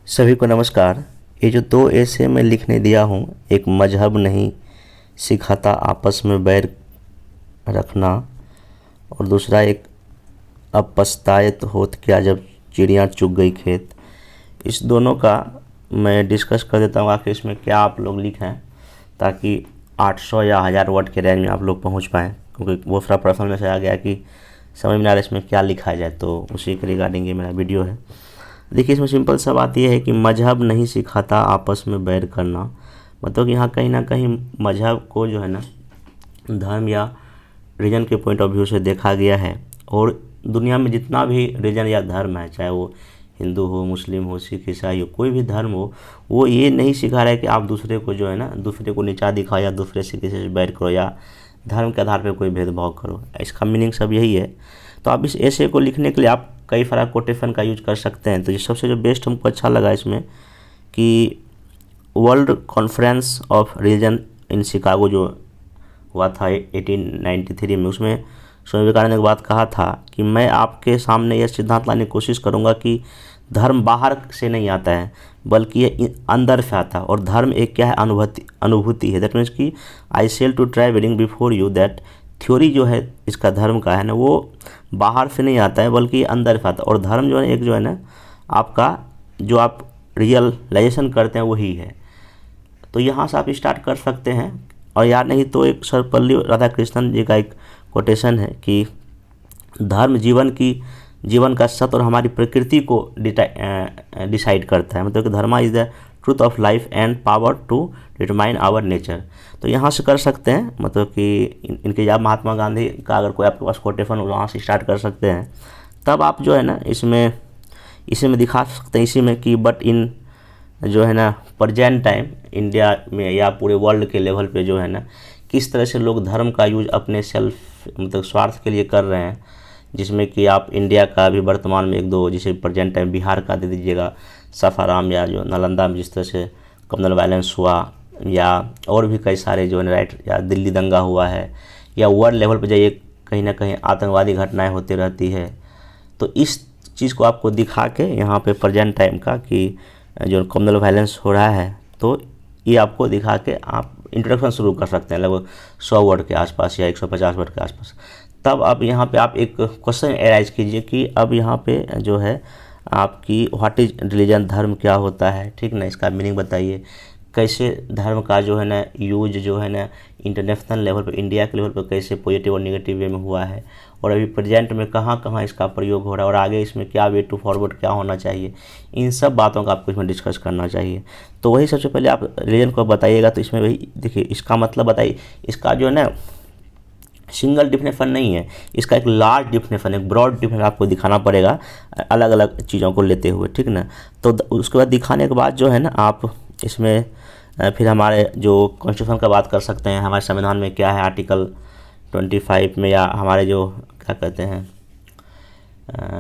सभी को नमस्कार। ये जो दो ऐसे मैं लिखने दिया हूँ, एक मजहब नहीं सिखाता आपस में बैर रखना, और दूसरा एक अब पछताए तो होत क्या जब चिड़ियाँ चुग गई खेत। इस दोनों का मैं डिस्कस कर देता हूँ आखिर इसमें क्या आप लोग लिखें, ताकि 800 या 1000 वर्ड के रेंज में आप लोग पहुँच पाएँ, क्योंकि वो थोड़ा पर्सनल में से आ गया कि समझ में आ रहा है इसमें क्या लिखा जाए, तो उसी के रिगार्डिंग ये मेरा वीडियो है। देखिए, इसमें सिंपल सा बात यह है कि मजहब नहीं सिखाता आपस में बैर करना। मतलब कि यहाँ कहीं ना कहीं मजहब को जो है ना धर्म या रीजन के पॉइंट ऑफ व्यू से देखा गया है, और दुनिया में जितना भी रीजन या धर्म है, चाहे वो हिंदू हो, मुस्लिम हो, सिख, ईसाई हो, कोई भी धर्म हो, वो ये नहीं सिखा रहा है कि आप दूसरे को जो है ना दूसरे को नीचा दिखाओ या दूसरे से किसी से बैर करो या धर्म के आधार पर कोई भेदभाव करो। इसका मीनिंग सब यही है। तो आप इस ऐसे को लिखने के लिए आप कई सारा कोटेशन का यूज कर सकते हैं। तो ये सबसे जो बेस्ट हमको अच्छा लगा इसमें कि world conference of religion in Chicago जो हुआ था 1893 में, उसमें स्वामी विवेकानंद ने एक बात कहा था कि मैं आपके सामने यह सिद्धांत लाने की कोशिश करूंगा कि धर्म बाहर से नहीं आता है बल्कि ये अंदर से आता है, और धर्म एक क्या है, अनुभूति है। दैट मीन्स कि I sell to try wedding before you that theory जो है इसका धर्म का है ना, वो बाहर से नहीं आता है बल्कि अंदर से आता है। और धर्म जो है एक जो है ना आपका जो आप रियलाइजेशन करते हैं वही है। तो यहाँ से आप स्टार्ट कर सकते हैं। और यार नहीं तो एक सर्वपल्ली राधाकृष्णन जी का एक कोटेशन है कि धर्म जीवन का सत्य और हमारी प्रकृति को डिसाइड करता है। मतलब कि Dharma is the truth of life and power to determine our nature. तो यहाँ से कर सकते हैं, मतलब कि इनके या महात्मा गांधी का अगर कोई आपके पास कोटेशन वहाँ से स्टार्ट कर सकते हैं। तब आप जो है ना इसी में दिखा सकते हैं, इसी में कि बट इन जो है ना प्रेजेंट टाइम इंडिया में या पूरे वर्ल्ड के लेवल पे जो है ना किस तरह से लोग धर्म का यूज अपने सेल्फ मतलब स्वार्थ के लिए कर रहे हैं। जिसमें कि आप इंडिया का भी वर्तमान में एक दो, जैसे प्रेजेंट टाइम बिहार का दे दीजिएगा, सासाराम या जो नालंदा में जिस तरह से कम्युनल वायलेंस हुआ, या और भी कई सारे जो है राइट, या दिल्ली दंगा हुआ है, या वर्ल्ड लेवल पे जाइए कहीं ना कहीं आतंकवादी घटनाएं होती रहती है। तो इस चीज़ को आपको दिखा के यहाँ पे प्रेजेंट टाइम का कि जो कम्युनल वायलेंस हो रहा है, तो ये आपको दिखा के आप इंट्रोडक्शन शुरू कर सकते हैं लगभग 100 वर्ड के आसपास या 150 वर्ड के आसपास। तब आप यहाँ पे आप एक क्वेश्चन एराइज कीजिए कि अब यहाँ पे जो है आपकी व्हाट इज रिलीजन, धर्म क्या होता है, ठीक ना, इसका मीनिंग बताइए। कैसे धर्म का जो है ना यूज जो है ना इंटरनेशनल लेवल पर, इंडिया के लेवल पर कैसे पॉजिटिव और नेगेटिव वे में हुआ है, और अभी प्रेजेंट में कहाँ कहाँ इसका प्रयोग हो रहा है, और आगे इसमें क्या वे टू फॉरवर्ड क्या होना चाहिए। इन सब बातों का आपको इसमें डिस्कस करना चाहिए। तो वही सबसे पहले आप रिलीजन को बताइएगा। तो इसमें वही देखिए, इसका मतलब बताइए, इसका जो है ना सिंगल डिफिनेशन नहीं है, इसका एक लार्ज डिफिनेशन, एक ब्रॉड डिफिनेशन आपको दिखाना पड़ेगा अलग अलग चीज़ों को लेते हुए, ठीक ना। तो उसके बाद दिखाने के बाद जो है ना आप इसमें फिर हमारे जो कॉन्स्टिट्यूशन का बात कर सकते हैं, हमारे संविधान में क्या है आर्टिकल 25 में, या हमारे जो क्या कहते हैं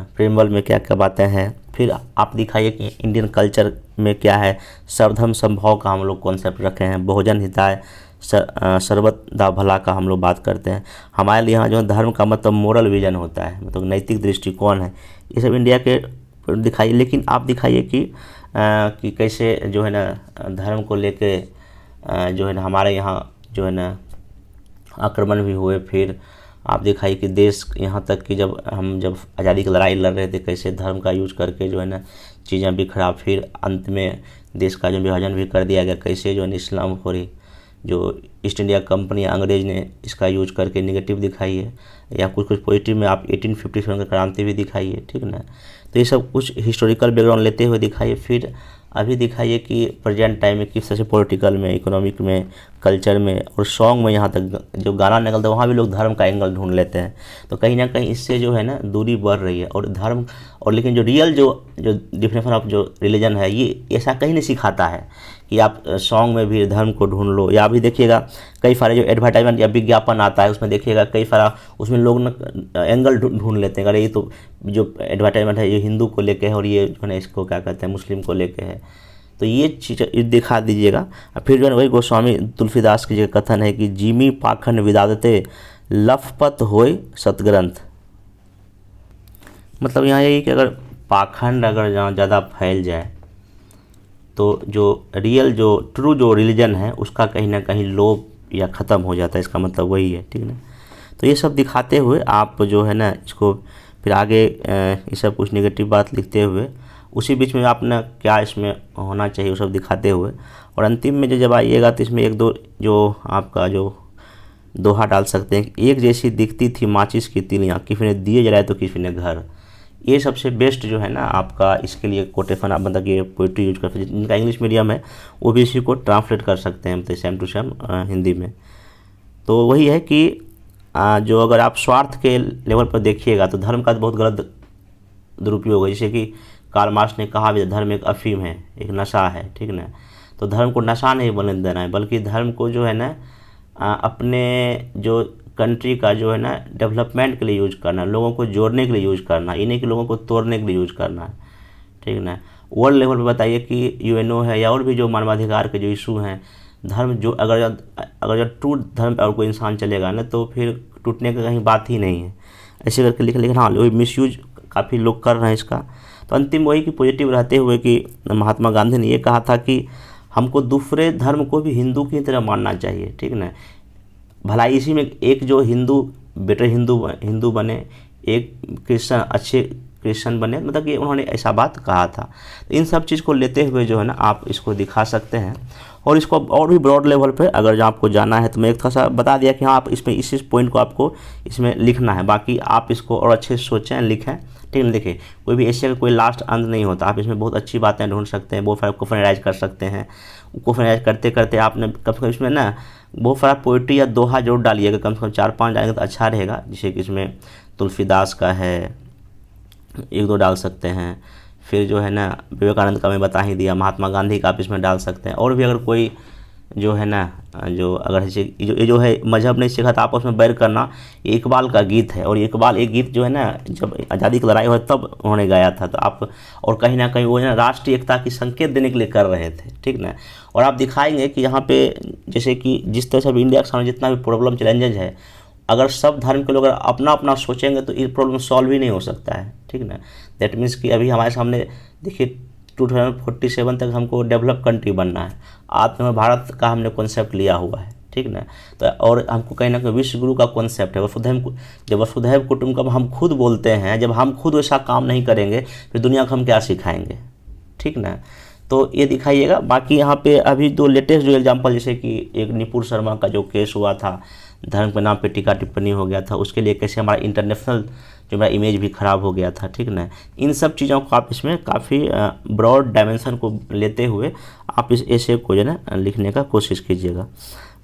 प्रीएम्बल में क्या क्या बातें हैं। फिर आप दिखाइए कि इंडियन कल्चर में क्या है, सर्वधर्म समभाव का हम लोग कॉन्सेप्ट रखे हैं, बहुजन हिताय सर्वत दा भला का हम लोग बात करते हैं। हमारे लिए यहाँ जो धर्म का मतलब मोरल विजन होता है, मतलब नैतिक दृष्टिकोण है, ये सब इंडिया के दिखाइए। लेकिन आप दिखाइए कि कैसे जो है ना धर्म को लेके जो है ना हमारे यहाँ जो है ना आक्रमण भी हुए। फिर आप दिखाइए कि देश यहाँ तक कि जब आज़ादी की लड़ाई लड़ रहे थे, कैसे धर्म का यूज करके जो है ना चीज़ें भी खराब, फिर अंत में देश का जो विभाजन भी कर दिया गया, कैसे जो है इस्लामखोरी जो ईस्ट इंडिया कंपनी अंग्रेज ने इसका यूज करके निगेटिव दिखाई है, या कुछ पॉजिटिव में आप 1857 का क्रांति भी दिखाइए, ठीक ना। तो ये सब कुछ हिस्टोरिकल बैकग्राउंड लेते हुए दिखाइए। फिर अभी दिखाइए कि प्रेजेंट टाइम में किस तरह से पॉलिटिकल में, इकोनॉमिक में, कल्चर में और सॉन्ग में, यहाँ तक जो गाना निकलता है वहाँ भी लोग धर्म का एंगल ढूंढ लेते हैं। तो कहीं ना कहीं इससे जो है ना दूरी बढ़ रही है, और धर्म और लेकिन जो रियल जो डिफिनेशन ऑफ जो रिलीजन है, ये ऐसा कहीं नहीं सिखाता है कि आप सॉन्ग में भी धर्म को ढूंढ लो। या अभी देखिएगा कई सारे जो एडवर्टाइजमेंट या विज्ञापन आता है, उसमें देखिएगा कई सारा उसमें लोग ना एंगल ढूंढ लेते हैं, अरे ये तो जो एडवर्टाइजमेंट है ये हिंदू को लेके है, और ये जो है ना इसको क्या कहते हैं मुस्लिम को लेके है। तो ये चीज़ दिखा दीजिएगा। फिर जो है वही गोस्वामी तुलसीदास की जो कथन है कि जिमी पाखंड विदादते लफपत होय सतग्रंथ। मतलब यहाँ यही कि अगर पाखंड अगर जहाँ ज़्यादा फैल जाए तो जो रियल जो ट्रू जो रिलीजन है उसका कहीं ना कहीं लोभ या ख़त्म हो जाता है, इसका मतलब वही है, ठीक ना। तो ये सब दिखाते हुए आप जो है ना इसको फिर आगे ये सब कुछ नेगेटिव बात लिखते हुए उसी बीच में आपने क्या इसमें होना चाहिए वो सब दिखाते हुए, और अंतिम में जब आइएगा तो इसमें एक दो जो आपका जो दोहा डाल सकते हैं, एक जैसी दिखती थी माचिस की तिलियाँ, किसी ने दिए जलाए तो किसी ने घर। ये सबसे बेस्ट जो है ना आपका इसके लिए कोटेशन आप मतलब ये पोइट्री यूज कर सकते हैं। जिनका इंग्लिश मीडियम है वो भी इसी को ट्रांसलेट कर सकते हैं मतलब सेम टू सेम हिंदी में। तो वही है कि जो अगर आप स्वार्थ के लेवल पर देखिएगा तो धर्म का बहुत गलत दुरुपयोग है। जैसे कि कार्ल मार्क्स ने कहा भी धर्म एक अफीम है, एक नशा है, ठीक ना। तो धर्म को नशा नहीं बनने देना है, बल्कि धर्म को जो है ना अपने जो कंट्री का जो है ना डेवलपमेंट के लिए यूज करना, लोगों को जोड़ने के लिए यूज करना, इन्हीं के लोगों को तोड़ने के लिए यूज करना है, ठीक ना। वर्ल्ड लेवल पे बताइए कि यूएनओ है या और भी जो मानवाधिकार के जो इशू हैं, धर्म जो अगर जो ट्रू धर्म पर कोई इंसान चलेगा ना तो फिर टूटने का कहीं बात ही नहीं है। ऐसे करके लेकिन हाँ वही मिसयूज काफ़ी लोग कर रहे हैं इसका। तो अंतिम वही कि पॉजिटिव रहते हुए कि महात्मा गांधी ने ये कहा था कि हमको दूसरे धर्म को भी हिंदू की तरह मानना चाहिए, ठीक ना। भलाई इसी में एक जो हिंदू बेटर हिंदू बने, एक क्रिश्चियन अच्छे क्रिश्चियन बने, मतलब कि उन्होंने ऐसा बात कहा था। तो इन सब चीज़ को लेते हुए जो है ना आप इसको दिखा सकते हैं, और इसको और भी ब्रॉड लेवल पे अगर जो आपको जाना है तो मैं एक थोड़ा सा बता दिया कि हाँ आप इसमें इस पॉइंट को आपको इसमें लिखना है। बाकी आप इसको और अच्छे से सोचें, लिखें, ठीक है। देखिए कोई भी एशिया का कोई लास्ट अंत नहीं होता, आप इसमें बहुत अच्छी बातें ढूंढ सकते हैं, बहुत सारा क्वेश्चन एनालाइज कर सकते हैं। क्वेश्चन एनालाइज करते करते आपने कम से कम इसमें ना बहुत सारा पोइट्री या दोहा जरूर डालिएगा, कम से कम 4-5 डालेंगे तो अच्छा रहेगा। जैसे कि इसमें तुलसीदास का है, एक दो डाल सकते हैं, फिर जो है ना विवेकानंद का मैं बता ही दिया, महात्मा गांधी का आप इसमें डाल सकते हैं। और भी अगर कोई जो है ना जो अगर ये जो है मजहब नहीं सीखा था आपस में बैर करना, ये इकबाल का गीत है। और इकबाल एक गीत जो है ना जब आज़ादी की लड़ाई हुई तब उन्होंने गाया था। तो आप और कहीं ना कहीं वो ना राष्ट्रीय एकता की संकेत देने के लिए कर रहे थे, ठीक ना। और आप दिखाएंगे कि यहाँ पे जैसे कि जिस तरह से इंडिया के सामने जितना भी प्रॉब्लम चैलेंजेज है, अगर सब धर्म के लोग अगर अपना अपना सोचेंगे तो ये प्रॉब्लम सॉल्व ही नहीं हो सकता है, ठीक ना। दैट मीन्स कि अभी हमारे सामने देखिए 2047 तक हमको डेवलप कंट्री बनना है, आत्मनिर्भर भारत का हमने कॉन्सेप्ट लिया हुआ है, ठीक ना। तो और हमको कहीं ना कहीं विश्व गुरु का कॉन्सेप्ट है, जब वसुधैव कुटुंबकम हम खुद बोलते हैं, जब हम खुद वैसा काम नहीं करेंगे फिर दुनिया को हम क्या सिखाएंगे, ठीक ना। तो ये दिखाइएगा। बाकी यहाँ पे अभी जो लेटेस्ट जो एग्जांपल जैसे कि एक निपुण शर्मा का जो केस हुआ था, धर्म के नाम पे टीका टिप्पणी हो गया था, उसके लिए कैसे हमारा इंटरनेशनल जो मेरा इमेज भी ख़राब हो गया था, ठीक ना। इन सब चीज़ों को आप इसमें काफ़ी ब्रॉड डायमेंशन को लेते हुए आप इस एसे को जो है ना लिखने का कोशिश कीजिएगा।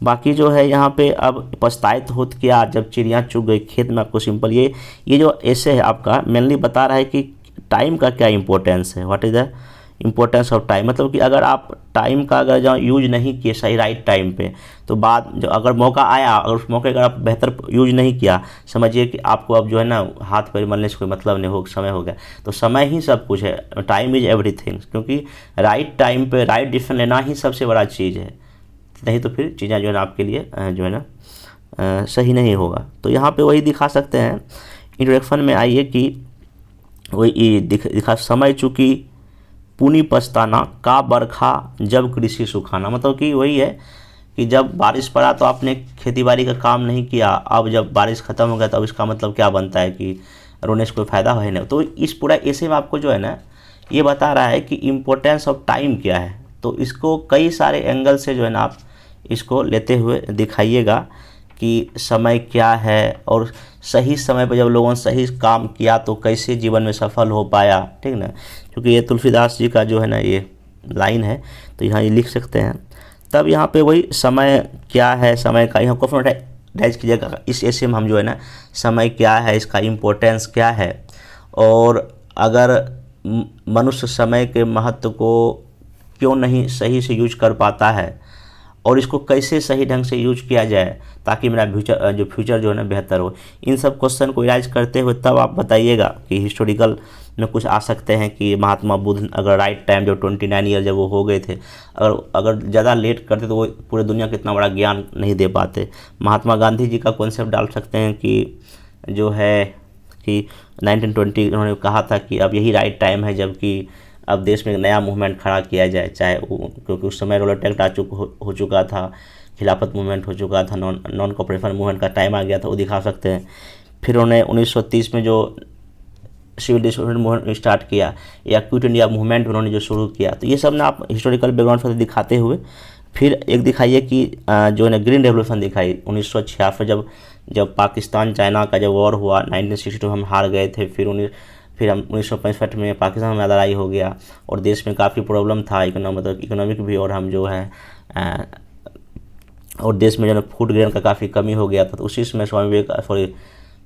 बाकी जो है यहाँ पे अब पछताए तो होत क्या जब चिड़िया चुग गई खेत में, आपको सिंपल ये जो एसे है आपका मेनली बता रहा है कि टाइम का क्या इंपॉर्टेंस है, what is the importance of time. मतलब कि अगर आप टाइम का अगर जहाँ यूज नहीं किए सही राइट टाइम पे, तो बाद जो अगर मौका आया, अगर उस मौके का आप बेहतर यूज नहीं किया, समझिए कि आपको अब जो है ना हाथ पैर मलने से कोई मतलब नहीं हो, समय हो गया। तो समय ही सब कुछ है, टाइम इज़ एवरीथिंग, क्योंकि राइट टाइम पे राइट डिसीजन लेना ही सबसे बड़ा चीज़ है, नहीं तो फिर चीज़ें जो है ना आपके लिए जो है ना सही नहीं होगा। तो यहाँ पे वही दिखा सकते हैं। इंट्रोडक्शन में आइए कि वही दिखा समय चूँकि पुनी पछताना का बरखा जब कृषि सुखाना। मतलब कि वही है कि जब बारिश पड़ा तो आपने खेतीबाड़ी का काम नहीं किया, अब जब बारिश ख़त्म हो गया तो अब इसका मतलब क्या बनता है कि रोने से कोई फ़ायदा है नहीं। तो इस पूरा ऐसे में आपको जो है ना ये बता रहा है कि इम्पोर्टेंस ऑफ टाइम क्या है। तो इसको कई सारे एंगल से जो है ना आप इसको लेते हुए दिखाइएगा कि समय क्या है, और सही समय पर जब लोगों ने सही काम किया तो कैसे जीवन में सफल हो पाया, ठीक ना। क्योंकि ये तुलसीदास जी का जो है ना ये लाइन है, तो यहाँ ये लिख सकते हैं। तब यहाँ पे वही समय क्या है, समय का यहाँ क्वेश्चन अटैच कीजिएगा। इस ऐसे में हम जो है ना समय क्या है, इसका इम्पोर्टेंस क्या है, और अगर मनुष्य समय के महत्व को क्यों नहीं सही से यूज कर पाता है, और इसको कैसे सही ढंग से यूज किया जाए ताकि मेरा फ्यूचर जो है ना बेहतर हो। इन सब क्वेश्चन को इलाज करते हुए तब आप बताइएगा कि हिस्टोरिकल में कुछ आ सकते हैं कि महात्मा बुद्ध अगर राइट टाइम जो 29 ईयर जब वो हो गए थे, अगर ज़्यादा लेट करते तो वो पूरे दुनिया को इतना बड़ा ज्ञान नहीं दे पाते। महात्मा गांधी जी का कॉन्सेप्ट डाल सकते हैं कि जो है कि 1920 उन्होंने कहा था कि अब यही राइट टाइम है, जबकि अब देश में एक नया मूवमेंट खड़ा किया जाए, चाहे क्योंकि उस समय रोलर टैक्स हो चुका था, खिलाफत मूवमेंट हो चुका था, नॉन कॉपरेशन मूवमेंट का टाइम आ गया था, वो दिखा सकते हैं। फिर उन्होंने 1930 में जो सिविल डिसोबीडिएंस मूवमेंट स्टार्ट किया या क्विट इंडिया मूवमेंट उन्होंने जो शुरू किया, तो ये सब ना आप हिस्टोरिकल बैकग्राउंड से दिखाते हुए फिर एक दिखाइए कि जो है ग्रीन रेवोल्यूशन दिखाई 1946 जब पाकिस्तान चाइना का जब वॉर हुआ 1962 हम हार गए थे, फिर हम 1965 में पाकिस्तान में लड़ाई हो गया और देश में काफ़ी प्रॉब्लम था इकोनॉमिक भी, और हम जो है और देश में जो है फूड ग्रेन का काफ़ी कमी हो गया था। तो उसी समय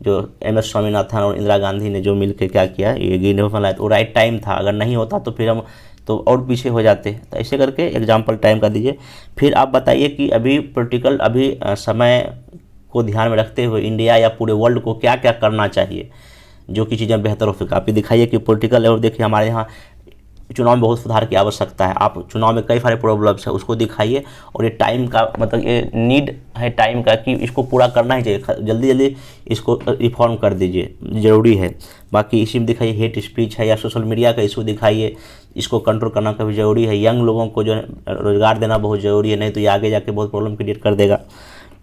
जो MS स्वामीनाथन और इंदिरा गांधी ने जो मिल के क्या किया, ये ग्रीन रेवोल्यूशन लाया, तो वो राइट टाइम था। अगर नहीं होता तो फिर हम तो और पीछे हो जाते। तो ऐसे करके एग्जाम्पल टाइम का दीजिए। फिर आप बताइए कि अभी पॉलिटिकल समय को ध्यान में रखते हुए इंडिया या पूरे वर्ल्ड को क्या क्या करना चाहिए जो कि चीज़ें बेहतर हो सके। आप ये दिखाइए कि पॉलिटिकल लेवल देखिए हमारे यहाँ चुनाव में बहुत सुधार की आवश्यकता है। आप चुनाव में कई सारे प्रॉब्लम्स है उसको दिखाइए, और ये टाइम का मतलब ये नीड है टाइम का कि इसको पूरा करना ही चाहिए, जल्दी जल्दी इसको रिफॉर्म कर दीजिए, ज़रूरी है। बाकी इसी में दिखाइए हेट स्पीच है या सोशल मीडिया का इशू दिखाइए, इसको कंट्रोल करना काफ़ी ज़रूरी है। यंग लोगों को जो है रोज़गार देना बहुत ज़रूरी है, नहीं तो ये आगे जाके बहुत प्रॉब्लम क्रिएट कर देगा।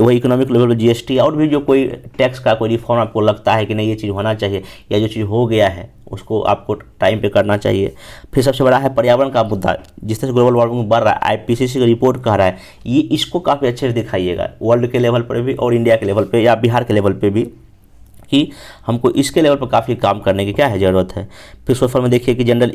वही इकोनॉमिक लेवल पर GST और भी जो कोई टैक्स का कोई रिफॉर्म आपको लगता है कि नहीं ये चीज़ होना चाहिए या जो चीज़ हो गया है उसको आपको टाइम पे करना चाहिए। फिर सबसे बड़ा है पर्यावरण का मुद्दा, जिस तरह से ग्लोबल वार्मिंग बढ़ रहा है, IPCC का रिपोर्ट कह रहा है, ये इसको काफ़ी अच्छे से दिखाइएगा वर्ल्ड के लेवल पर भी और इंडिया के लेवल पर या बिहार के लेवल पर भी, कि हमको इसके लेवल पर काफ़ी काम करने की क्या है ज़रूरत है। फिर सोशल में देखिए कि जनरल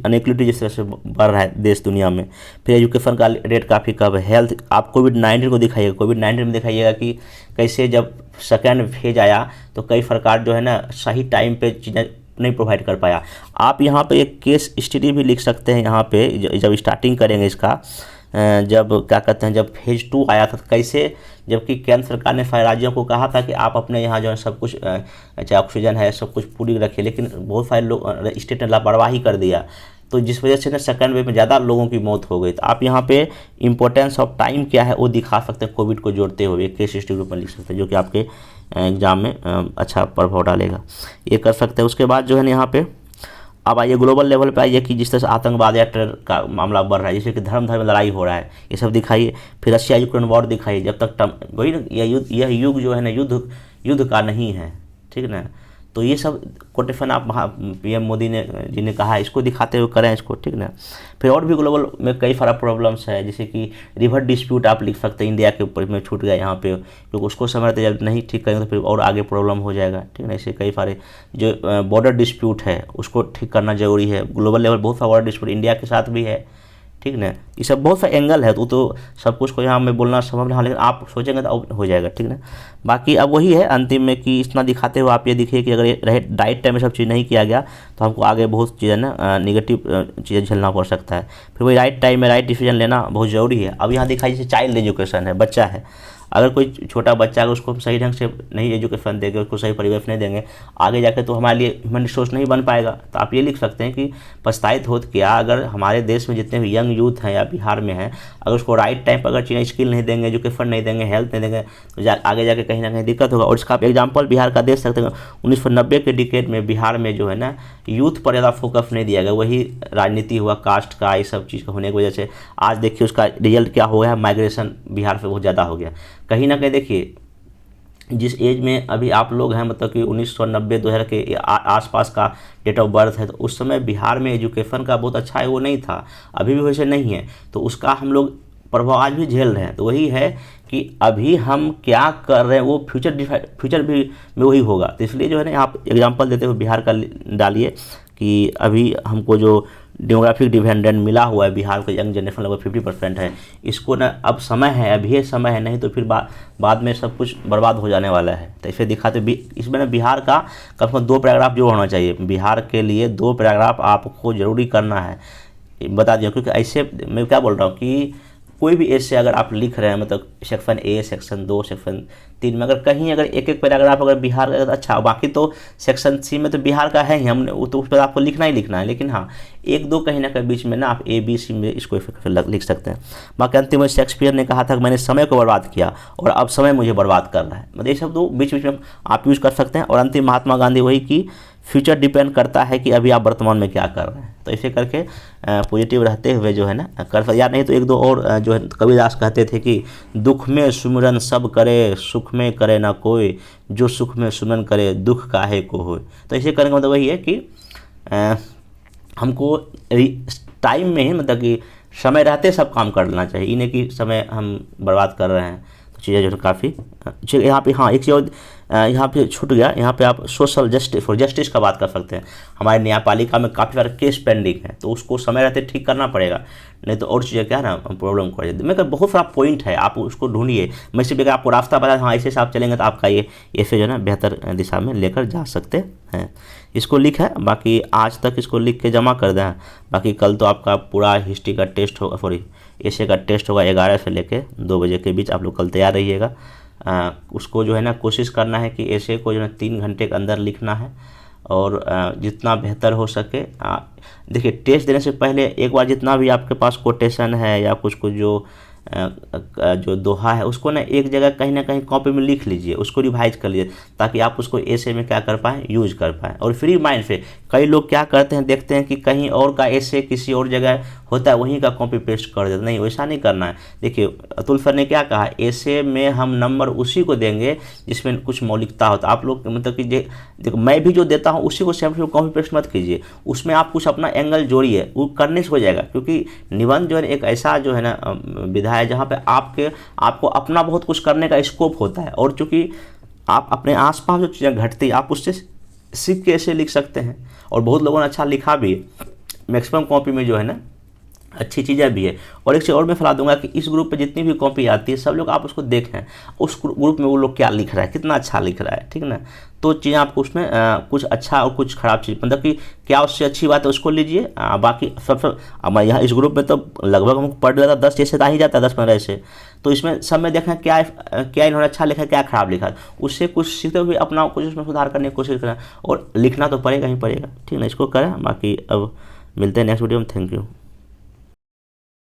अनइक्वलिटी जिस तरह से बढ़ रहा है देश दुनिया में। फिर एजुकेशन का रेट काफ़ी कम है। हेल्थ आप कोविड-19 को दिखाइएगा, कोविड-19 में दिखाइएगा कि कैसे जब सेकेंड फेज आया तो कई सरकार जो है ना सही टाइम पे चीज़ें नहीं प्रोवाइड कर पाया। आप यहाँ पे एक केस स्टडी भी लिख सकते हैं यहाँ पे जब स्टार्टिंग करेंगे इसका, जब क्या कहते हैं जब फेज 2 आया था कैसे, जबकि केंद्र सरकार ने सारे राज्यों को कहा था कि आप अपने यहाँ जो है सब कुछ चाहे ऑक्सीजन है सब कुछ पूरी रखिए, लेकिन बहुत सारे लोग स्टेट ने लापरवाही कर दिया, तो जिस वजह से ना सेकंड वेव में ज़्यादा लोगों की मौत हो गई। तो आप यहाँ पे इंपॉर्टेंस ऑफ टाइम क्या है वो दिखा सकते हैं, कोविड को जोड़ते हुए केस स्टडी रूप में लिख सकते हैं जो कि आपके एग्जाम में अच्छा प्रभाव डालेगा, ये कर सकते हैं। उसके बाद जो है ना यहाँ पे अब आइए ग्लोबल लेवल पे आइए कि जिस तरह से आतंकवाद या टेरर का मामला बढ़ रहा है, जैसे कि धर्म में लड़ाई हो रहा है, ये सब दिखाइए। फिर रशिया यूक्रेन वॉर दिखाइए, जब तक वही ना यह युग जो है ना युद्ध का नहीं है, ठीक ना। तो ये सब कोटेशन आप PM मोदी जी ने कहा, इसको दिखाते हुए करें इसको, ठीक ना। फिर और भी ग्लोबल में कई सारा प्रॉब्लम्स है, जैसे कि रिवर डिस्प्यूट आप लिख सकते हैं, इंडिया के ऊपर में छूट गया यहाँ पे, क्योंकि उसको समय रहते जब नहीं ठीक करेंगे तो फिर और आगे प्रॉब्लम हो जाएगा, ठीक ना। ऐसे कई सारे जो बॉर्डर डिस्प्यूट है उसको ठीक करना जरूरी है। ग्लोबल लेवल बहुत सारा बॉर्डर डिस्प्यूट इंडिया के साथ भी है, ठीक ना। ये सब बहुत सा एंगल है, तो सब कुछ को यहाँ में बोलना संभव नहीं, लेकिन आप सोचेंगे तो हो जाएगा, ठीक ना। बाकी अब वही है अंतिम में कि इतना दिखाते हुए आप ये दिखिए कि अगर राइट टाइम में सब चीज़ नहीं किया गया तो हमको आगे बहुत चीज़ें ना निगेटिव चीज़ें झेलना पड़ सकता है। फिर वही राइट टाइम में राइट डिसीजन लेना बहुत ज़रूरी है। अब यहाँ दिखाई जैसे चाइल्ड एजुकेशन है, बच्चा है, अगर कोई छोटा बच्चा अगर उसको हम सही ढंग से नहीं एजुकेशन देंगे, उसको सही परिवेश नहीं देंगे, आगे जाके तो हमारे लिए ह्यूमन रिसोर्स नहीं बन पाएगा। तो आप ये लिख सकते हैं कि पछताइत होत क्या, अगर हमारे देश में जितने भी यंग यूथ हैं या बिहार में हैं, अगर उसको राइट टाइम पर अगर चीज़ें स्किल नहीं देंगे, एजुकेशन नहीं देंगे, हेल्थ नहीं देंगे, तो आगे जाके कहीं ना कहीं दिक्कत होगा। और इसका आप एग्जाम्पल बिहार का देख सकते हैं, 1990 के डिकेड में बिहार में जो है ना यूथ पर ज़्यादा फोकस नहीं दिया गया, वही राजनीति हुआ कास्ट का, ये सब चीज़ का होने की वजह से आज देखिए उसका रिजल्ट क्या हो गया, माइग्रेशन बिहार से बहुत ज़्यादा हो गया। कहीं ना कहीं देखिए जिस एज में अभी आप लोग हैं, मतलब कि 1990-2000 के आसपास का डेट ऑफ बर्थ है, तो उस समय बिहार में एजुकेशन का बहुत अच्छा है वो नहीं था, अभी भी वैसे नहीं है, तो उसका हम लोग प्रभाव आज भी झेल रहे हैं। तो वही है कि अभी हम क्या कर रहे हैं वो फ्यूचर भी में वही होगा। तो इसलिए जो है ना आप एग्जांपल देते हुए बिहार का डालिए कि अभी हमको जो डेमोग्राफिक डिपेंडेंट मिला हुआ है बिहार का यंग जनरेशन लगभग 50% है, इसको ना अब समय है, अभी ये समय है, नहीं तो फिर बाद में सब कुछ बर्बाद हो जाने वाला है। तो इसे दिखाते इसमें ना बिहार का कम से कम 2 पैराग्राफ जो होना चाहिए, बिहार के लिए 2 पैराग्राफ आपको जरूरी करना है, बता दिया। क्योंकि ऐसे मैं क्या बोल रहा हूँ कि कोई भी एज से अगर आप लिख रहे हैं, मतलब सेक्शन A, सेक्शन 2, सेक्शन 3 में अगर कहीं अगर एक पैराग्राफ अगर बिहार का अच्छा, बाकी तो सेक्शन C में तो बिहार का है ही, हमने तो उस पर आपको लिखना ही लिखना है, लेकिन हाँ 1-2 कहीं ना कहीं बीच में ना आप A, B, C में इसको लिख सकते हैं। बाकी अंतिम में शेक्सपियर ने कहा था कि मैंने समय को बर्बाद किया और अब समय मुझे बर्बाद कर रहा है, मतलब ये सब 2 बीच में आप यूज़ कर सकते हैं। और अंतिम महात्मा गांधी वही की फ्यूचर डिपेंड करता है कि अभी आप वर्तमान में क्या कर रहे हैं। तो ऐसे करके पॉजिटिव रहते हुए जो है ना कर, या नहीं तो एक दो और जो है कबीरदास कहते थे कि दुख में सुमिरन सब करे, सुख में करे ना कोई, जो सुख में सुमिरन करे दुख काहे को होए। तो ऐसे करने का मतलब वही है कि हमको टाइम में ही मतलब कि समय रहते सब काम कर लेना चाहिए, इन्हें कि समय हम बर्बाद कर रहे हैं। तो चीज़ें जो है काफ़ी यहाँ पे, हाँ एक चीज़ और यहाँ पे छूट गया, यहाँ पे आप सोशल जस्टिस का बात कर सकते हैं। हमारे न्यायपालिका में काफ़ी सारे केस पेंडिंग है, तो उसको समय रहते ठीक करना पड़ेगा, नहीं तो और चीज़ें क्या है ना प्रॉब्लम कर जाती है। मैं बहुत सारा पॉइंट है, आप उसको ढूंढिए। मैं सिर्फ आपको रास्ता बता, हाँ ऐसे से आप चलेंगे तो आपका ये ऐसे जो है ना बेहतर दिशा में लेकर जा सकते हैं। इसको लिख है, बाकी आज तक इसको लिख के जमा कर दें। बाकी कल तो आपका पूरा हिस्ट्री का टेस्ट होगा, सॉरी एशे का टेस्ट होगा 11 से लेके 2 बजे के बीच। आप लोग कल तैयार रहिएगा। उसको जो है ना कोशिश करना है कि एशे को जो है 3 घंटे के अंदर लिखना है, और जितना बेहतर हो सके। देखिए टेस्ट देने से पहले एक बार जितना भी आपके पास कोटेशन है या कुछ जो दोहा है उसको ना एक जगह कहीं ना कहीं कॉपी में लिख लीजिए, उसको रिवाइज कर लीजिए, ताकि आप उसको ऐसे में क्या कर पाएँ, यूज कर पाएँ। और फ्री माइंड से कई लोग क्या करते हैं, देखते हैं कि कहीं और का ऐसे किसी और जगह होता है, वहीं का कॉपी पेस्ट कर देते। नहीं, वैसा नहीं करना है। देखिए अतुल सर ने क्या कहा, ऐसे में हम नंबर उसी को देंगे जिसमें कुछ मौलिकता होता है। आप लोग मतलब कि देखो मैं भी जो देता हूँ उसी को सेम कॉपी पेस्ट मत कीजिए, उसमें आप कुछ अपना एंगल जोड़िए, वो करने से हो जाएगा। क्योंकि निबंध जो है एक ऐसा जो है ना विधा है जहाँ पे आपको अपना बहुत कुछ करने का स्कोप होता है, और चूँकि आप अपने आसपास जो चीज़ें घटती आप उससे सीख के ऐसे लिख सकते हैं। और बहुत लोगों ने अच्छा लिखा भी है, मैक्सिमम कॉपी में जो है ना अच्छी चीज़ें भी है। और एक चीज़ और मैं सलाह दूंगा कि इस ग्रुप पे जितनी भी कॉपी आती है सब लोग आप उसको देखें, उस ग्रुप में वो लोग क्या लिख रहा है, कितना अच्छा लिख रहा है, ठीक है ना। तो चीज़ें आपको उसमें कुछ अच्छा और कुछ ख़राब चीज़, मतलब कि क्या उससे अच्छी बात है उसको लीजिए। बाकी सब अब यहाँ इस ग्रुप में तो लगभग हमको पढ़ लेता 10 जैसे आ ही जाता है, 10-15 ऐसे। तो इसमें सब में देखें क्या इन्होंने अच्छा लिखा है, क्या ख़राब लिखा है, उससे कुछ सीखते हुए अपना कुछ उसमें सुधार करने की कोशिश करें। और लिखना तो पड़ेगा ही पड़ेगा, ठीक है ना। इसको करें, बाकी अब मिलते हैं नेक्स्ट वीडियो में। Thank you.